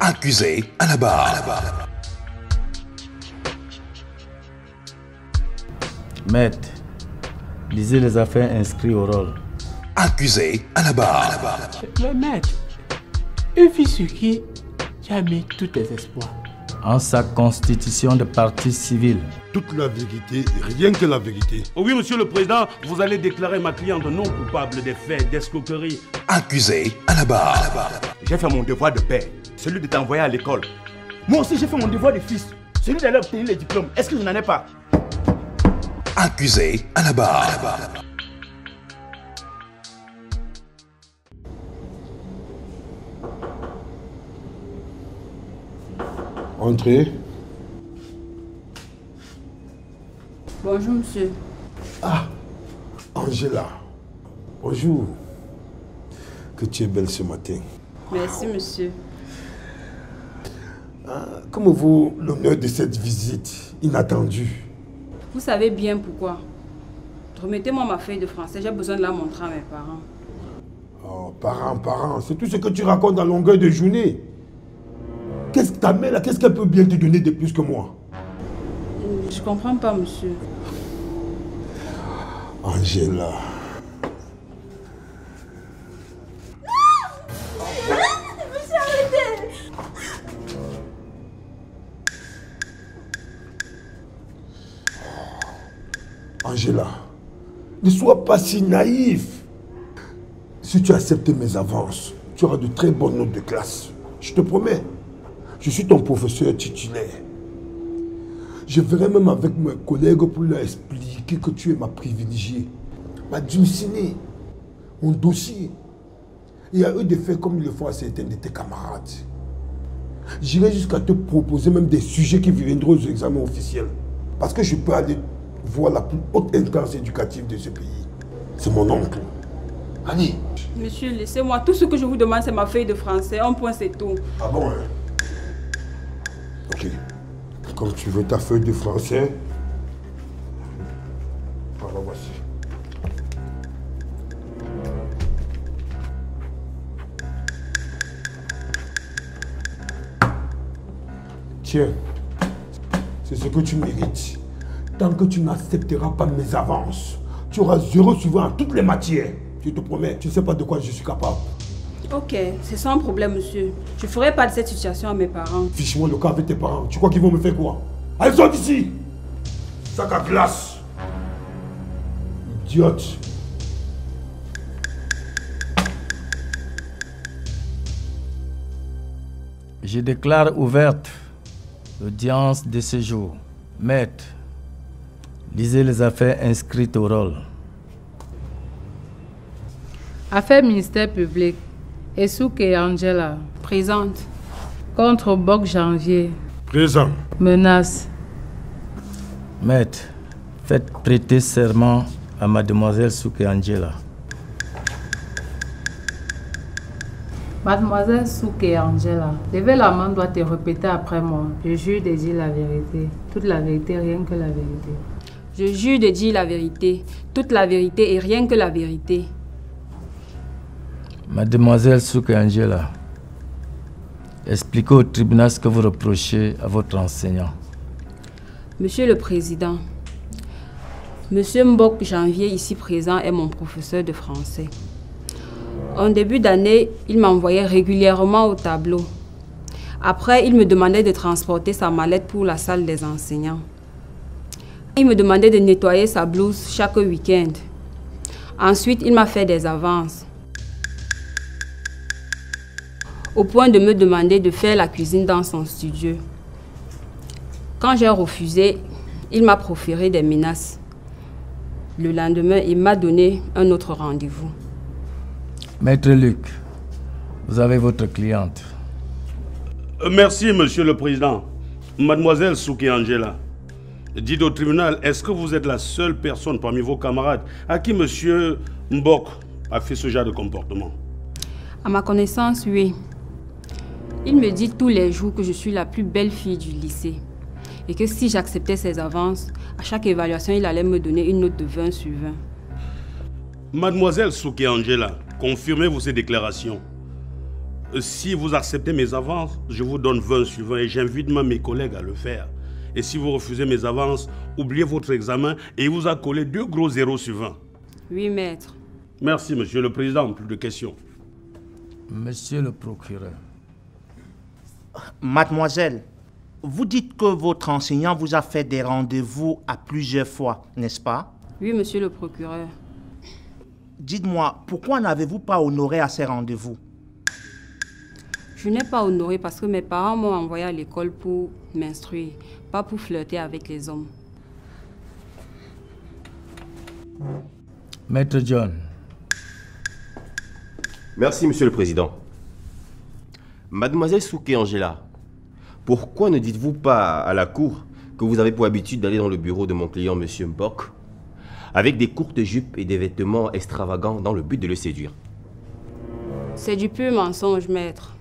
Accusé à la barre. Maître, lisez les affaires inscrites au rôle. Accusé à la barre. Mais maître, une fille sur qui tu as mis tous tes espoirs. En sa constitution de partie civile. Toute la vérité, rien que la vérité. Oh oui, monsieur le président, vous allez déclarer ma cliente non coupable des faits d'escroquerie. Accusé à la barre. J'ai fait mon devoir de père, celui de t'envoyer à l'école. Moi aussi, j'ai fait mon devoir de fils, celui d'aller obtenir les diplômes. Est-ce que je n'en ai pas? Accusé à la barre. Entrez. Bonjour, monsieur. Ah, Angela. Bonjour. Que tu es belle ce matin. Merci, monsieur. Comment vaut l'honneur de cette visite inattendue? Vous savez bien pourquoi. Remettez-moi ma feuille de français, j'ai besoin de la montrer à mes parents. Oh, parents, c'est tout ce que tu racontes à longueur de journée. Qu'est-ce que ta mère là, qu'est-ce qu'elle peut bien te donner de plus que moi? Je comprends pas, monsieur. Angela. Monsieur, arrêtez! Angela, ne sois pas si naïf. Si tu acceptes mes avances, tu auras de très bonnes notes de classe. Je te promets. Je suis ton professeur titulaire. Je verrai même avec mes collègues pour leur expliquer que tu es ma privilégiée, ma dulcinée, mon dossier. Et à eux de faire comme ils le font à certains de tes camarades. J'irai jusqu'à te proposer même des sujets qui viendront aux examens officiels. Parce que je peux aller voir la plus haute instance éducative de ce pays. C'est mon oncle. Allez. Monsieur, laissez-moi. Tout ce que je vous demande, c'est ma feuille de français. Un point, c'est tout. Ah bon, hein? Ok. Comme tu veux ta feuille de français, voilà, voici. Tiens, c'est ce que tu mérites. Tant que tu n'accepteras pas mes avances, tu auras 0 suivant en toutes les matières. Je te promets, tu ne sais pas de quoi je suis capable. Ok, c'est sans problème, monsieur. Je ne ferai pas de cette situation à mes parents. Fiche-moi le cas avec tes parents. Tu crois qu'ils vont me faire quoi? Allez, sors d'ici! Sac à glace! Idiote! Je déclare ouverte l'audience de ce jour. Maître, lisez les affaires inscrites au rôle. Affaires ministère public. Essouke et Angela. Présente. Contre Boc Janvier. Présent. Menace. Maître, faites prêter serment à mademoiselle Souke Angela. Mademoiselle Souke et Angela, levez la main, doit te répéter après moi. Je jure de dire la vérité. Toute la vérité, rien que la vérité. Je jure de dire la vérité. Toute la vérité et rien que la vérité. Mademoiselle Souke Angela, expliquez au tribunal ce que vous reprochez à votre enseignant. Monsieur le Président, Monsieur Mbok Janvier, ici présent, est mon professeur de français. En début d'année, il m'envoyait régulièrement au tableau. Après, il me demandait de transporter sa mallette pour la salle des enseignants. Il me demandait de nettoyer sa blouse chaque week-end. Ensuite, il m'a fait des avances, au point de me demander de faire la cuisine dans son studio. Quand j'ai refusé, il m'a proféré des menaces. Le lendemain, il m'a donné un autre rendez-vous. Maître Luc, vous avez votre cliente. Merci, monsieur le président. Mademoiselle Souke Angela, dites au tribunal, est-ce que vous êtes la seule personne parmi vos camarades à qui monsieur Mbok a fait ce genre de comportement? À ma connaissance, oui. Il me dit tous les jours que je suis la plus belle fille du lycée et que si j'acceptais ses avances, à chaque évaluation, il allait me donner une note de 20 sur 20. Mademoiselle Souke Angela, confirmez-vous ces déclarations? Si vous acceptez mes avances, je vous donne 20 sur 20 et j'invite même mes collègues à le faire. Et si vous refusez mes avances, oubliez votre examen et il vous a collé 2 gros 0 sur 20. Oui, maître. Merci, monsieur le président. Plus de questions. Monsieur le procureur. Mademoiselle, vous dites que votre enseignant vous a fait des rendez-vous à plusieurs fois, n'est-ce pas? Oui, monsieur le procureur. Dites-moi, pourquoi n'avez-vous pas honoré à ces rendez-vous? Je n'ai pas honoré parce que mes parents m'ont envoyé à l'école pour m'instruire, pas pour flirter avec les hommes. Maître John. Merci, monsieur le président. Mademoiselle Souké Angela, pourquoi ne dites-vous pas à la cour que vous avez pour habitude d'aller dans le bureau de mon client, monsieur Mbok, avec des courtes jupes et des vêtements extravagants dans le but de le séduire? C'est du pur mensonge, maître.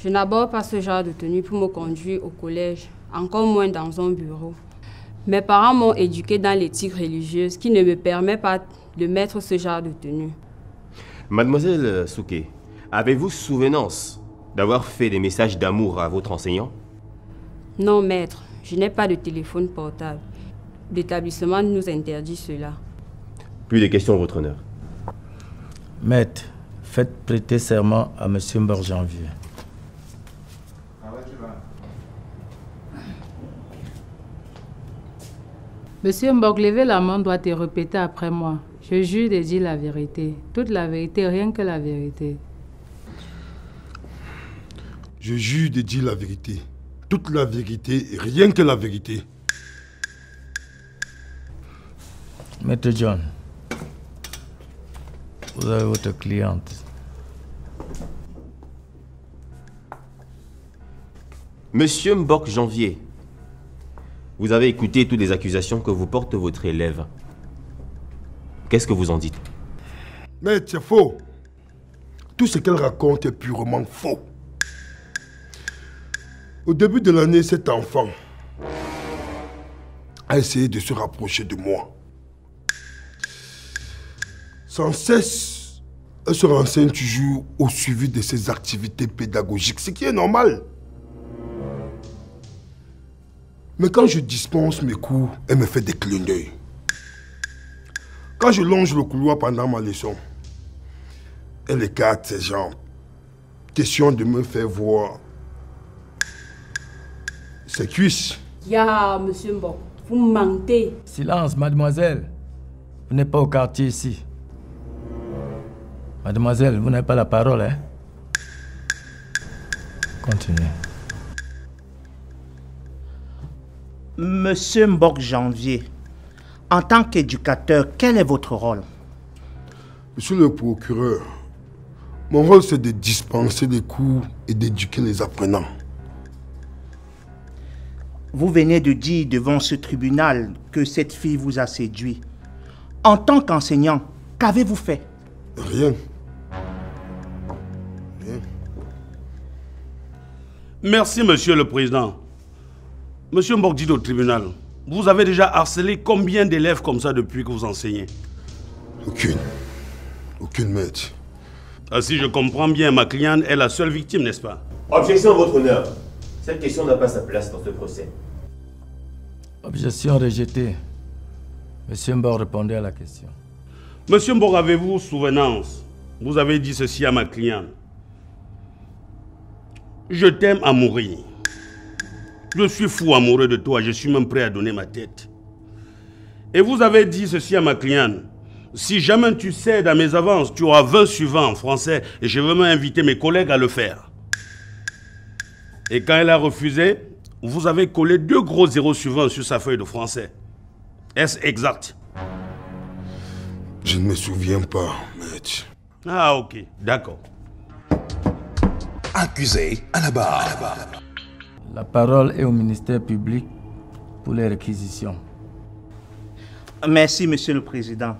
Je n'aborde pas ce genre de tenue pour me conduire au collège, encore moins dans un bureau. Mes parents m'ont éduqué dans l'éthique religieuse qui ne me permet pas de mettre ce genre de tenue. Mademoiselle Souké, avez-vous souvenance d'avoir fait des messages d'amour à votre enseignant? Non, maître, je n'ai pas de téléphone portable. L'établissement nous interdit cela. Plus de questions, votre honneur. Maître, faites prêter serment à monsieur Mbok-Janvier. Monsieur Mbok, levez la main doit te répéter après moi. Je jure de dire la vérité. Toute la vérité, rien que la vérité. Je jure de dire la vérité. Toute la vérité et rien que la vérité. Maître John, vous avez votre cliente. Monsieur Mbok Janvier, vous avez écouté toutes les accusations que vous porte votre élève. Qu'est-ce que vous en dites? Mais c'est faux. Tout ce qu'elle raconte est purement faux. Au début de l'année, cet enfant a essayé de se rapprocher de moi. Sans cesse, elle se renseigne toujours au suivi de ses activités pédagogiques, ce qui est normal. Mais quand je dispense mes cours, elle me fait des clins d'œil. Quand je longe le couloir pendant ma leçon, elle écarte ses jambes. Question de me faire voir ses cuisses. Ya, monsieur Mbok, vous mentez. Silence, mademoiselle. Vous n'êtes pas au quartier ici. Mademoiselle, vous n'avez pas la parole, hein? Continuez. Monsieur Mbok-Janvier, en tant qu'éducateur, quel est votre rôle? Monsieur le procureur, mon rôle c'est de dispenser des cours et d'éduquer les apprenants. Vous venez de dire devant ce tribunal que cette fille vous a séduit. En tant qu'enseignant, qu'avez-vous fait? Rien. Rien. Merci, monsieur le président. Monsieur Mbok dit au tribunal, vous avez déjà harcelé combien d'élèves comme ça depuis que vous enseignez? Aucune. Aucune, maître. Ah, si je comprends bien, ma cliente est la seule victime, n'est-ce pas? Objection, votre honneur. Cette question n'a pas sa place dans ce procès. Objection rejetée. Monsieur Mbok répondait à la question. Monsieur Mbok, avez-vous souvenance? Vous avez dit ceci à ma cliente. Je t'aime à mourir. Je suis fou amoureux de toi, je suis même prêt à donner ma tête. Et vous avez dit ceci à ma cliente. Si jamais tu cèdes à mes avances, tu auras 20 sur 20 en français et je veux même inviter mes collègues à le faire. Et quand elle a refusé, vous avez collé 2 gros 0 sur 20 sur sa feuille de français. Est-ce exact? Je ne me souviens pas, maître. Ah, ok, d'accord. Accusé à la barre. La parole est au ministère public pour les réquisitions. Merci, Monsieur le Président.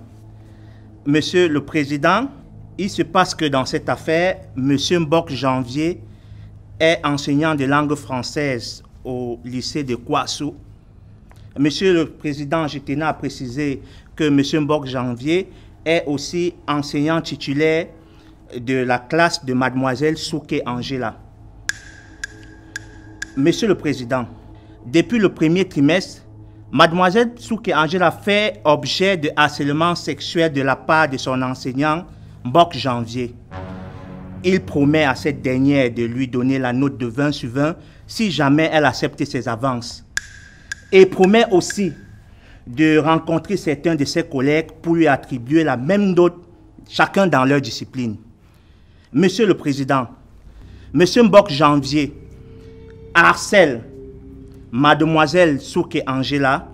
Monsieur le Président, il se passe que dans cette affaire, Monsieur Mbok-Janvier est enseignant de langue française au lycée de Kwassou. Monsieur le Président, je tenais à préciser que Monsieur Mbok-Janvier est aussi enseignant titulaire de la classe de mademoiselle Souké Angela. Monsieur le Président, depuis le premier trimestre, mademoiselle Souké Angela fait objet de harcèlement sexuel de la part de son enseignant Mbok Janvier. Il promet à cette dernière de lui donner la note de 20 sur 20 si jamais elle accepte ses avances. Et promet aussi de rencontrer certains de ses collègues pour lui attribuer la même note, chacun dans leur discipline. Monsieur le Président, Monsieur Mbok Janvier harcèle mademoiselle Souké Angela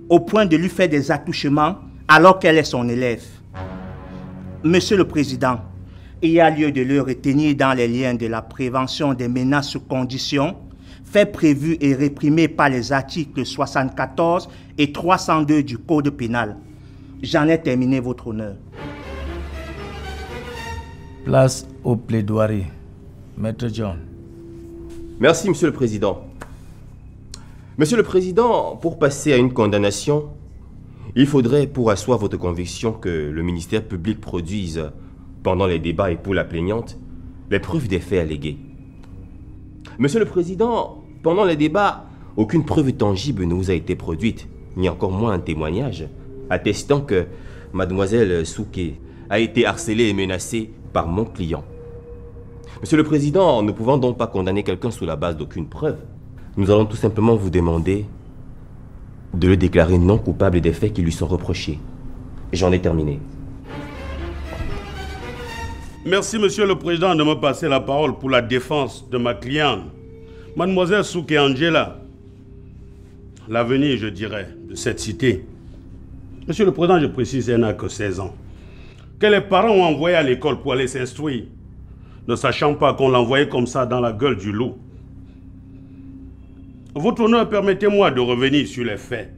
au point de lui faire des attouchements alors qu'elle est son élève. Monsieur le Président, il y a lieu de le retenir dans les liens de la prévention des menaces sous condition, fait prévu et réprimé par les articles 74 et 302 du Code pénal. J'en ai terminé, votre honneur. Place au plaidoirie. Maître John. Merci, Monsieur le Président. Monsieur le Président, pour passer à une condamnation, il faudrait, pour asseoir votre conviction, que le ministère public produise, pendant les débats et pour la plaignante, les preuves des faits allégués. Monsieur le Président, pendant les débats, aucune preuve tangible ne vous a été produite, ni encore moins un témoignage, attestant que mademoiselle Souké a été harcelée et menacée par mon client. Monsieur le Président, ne pouvant donc pas condamner quelqu'un sous la base d'aucune preuve, nous allons tout simplement vous demander de le déclarer non coupable des faits qui lui sont reprochés. J'en ai terminé. Merci, Monsieur le Président, de me passer la parole pour la défense de ma cliente, mademoiselle Souké Angela. L'avenir, je dirais, de cette cité. Monsieur le Président, je précise, elle n'a que 16 ans. Que les parents ont envoyé à l'école pour aller s'instruire, ne sachant pas qu'on l'envoyait comme ça dans la gueule du loup. Votre honneur, permettez-moi de revenir sur les faits.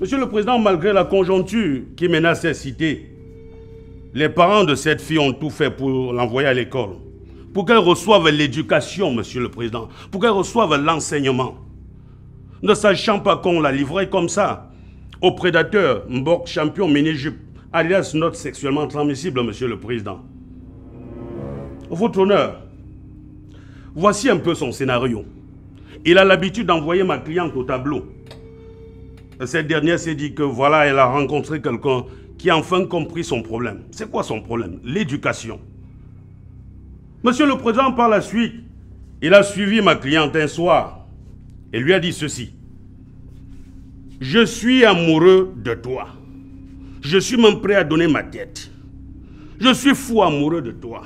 Monsieur le Président, malgré la conjoncture qui menace cette cité, les parents de cette fille ont tout fait pour l'envoyer à l'école, pour qu'elle reçoive l'éducation, Monsieur le Président, pour qu'elle reçoive l'enseignement, ne sachant pas qu'on la livrait comme ça au prédateur Mbok Champion Mini-Jupe, alias note sexuellement transmissible, Monsieur le Président. Votre honneur, voici un peu son scénario. Il a l'habitude d'envoyer ma cliente au tableau. Cette dernière s'est dit que voilà, elle a rencontré quelqu'un qui a enfin compris son problème. C'est quoi son problème? L'éducation. Monsieur le Président, par la suite, il a suivi ma cliente un soir et lui a dit ceci. Je suis amoureux de toi. Je suis même prêt à donner ma tête. Je suis fou amoureux de toi.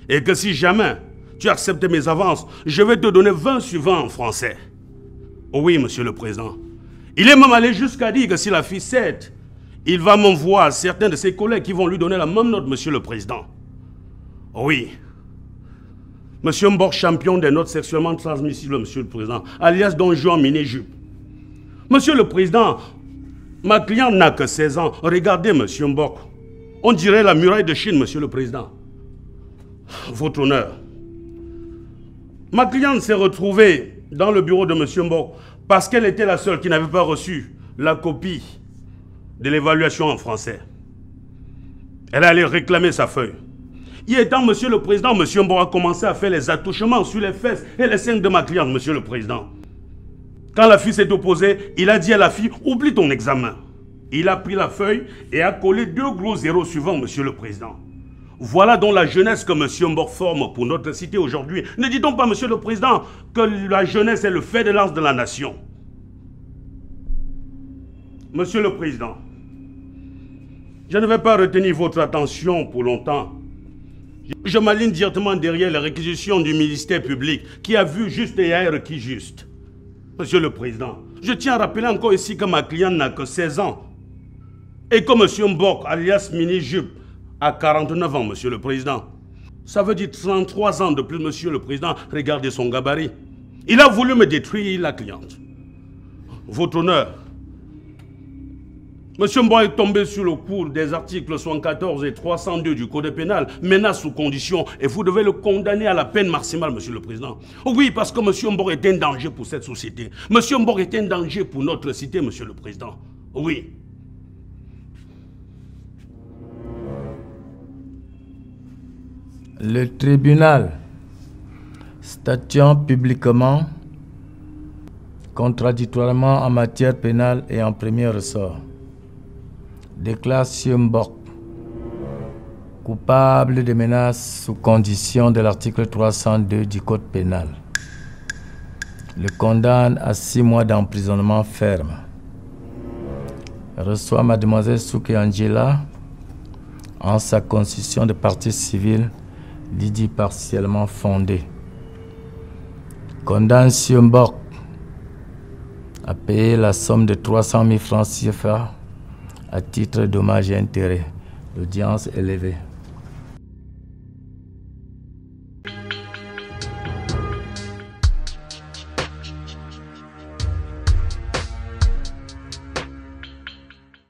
Et que si jamais tu acceptes mes avances, je vais te donner 20 sur 20 en français. Oh oui, Monsieur le Président. Il est même allé jusqu'à dire que si la fille cède, il va m'envoyer certains de ses collègues qui vont lui donner la même note, Monsieur le Président. Oh oui. Monsieur Mbok, champion des notes sexuellement transmissibles, Monsieur le Président, alias Don Juan Mini-Jupe. Monsieur le Président, ma cliente n'a que 16 ans. Regardez, Monsieur Mbok. On dirait la muraille de Chine, Monsieur le Président. Votre honneur. Ma cliente s'est retrouvée dans le bureau de Monsieur Mbok parce qu'elle était la seule qui n'avait pas reçu la copie de l'évaluation en français. Elle allait réclamer sa feuille. Y étant, Monsieur le Président, Monsieur Mbok a commencé à faire les attouchements sur les fesses et les seins de ma cliente, Monsieur le Président. Quand la fille s'est opposée, il a dit à la fille, oublie ton examen. Il a pris la feuille et a collé 2 gros zéros suivants, Monsieur le Président. Voilà donc la jeunesse que Monsieur Mbok forme pour notre cité aujourd'hui. Ne dit-on pas, Monsieur le Président, que la jeunesse est le fer de lance de la nation? Monsieur le Président, je ne vais pas retenir votre attention pour longtemps. Je m'aligne directement derrière les réquisitions du ministère public qui a vu juste et a requis juste. Monsieur le Président, je tiens à rappeler encore ici que ma cliente n'a que 16 ans. Et que Monsieur Mbok, alias Mini-Jupe, a 49 ans, Monsieur le Président. Ça veut dire 33 ans de plus, Monsieur le Président. Regardez son gabarit. Il a voulu me détruire la cliente. Votre honneur, Monsieur Mbok est tombé sur le coup des articles 74 et 302 du Code pénal, menace sous condition, et vous devez le condamner à la peine maximale, Monsieur le Président. Oui, parce que Monsieur Mbok est un danger pour cette société. Monsieur Mbok est un danger pour notre cité, Monsieur le Président. Oui. Le tribunal, statuant publiquement, contradictoirement en matière pénale et en premier ressort, déclare Mbok coupable de menaces sous condition de l'article 302 du Code pénal. Le condamne à 6 mois d'emprisonnement ferme. Reçoit Mademoiselle Souké Angela en sa constitution de partie civile, dit partiellement fondée. Condamne Mbok à payer la somme de 300 000 francs CFA à titre de dommages et intérêts. L'audience est levée.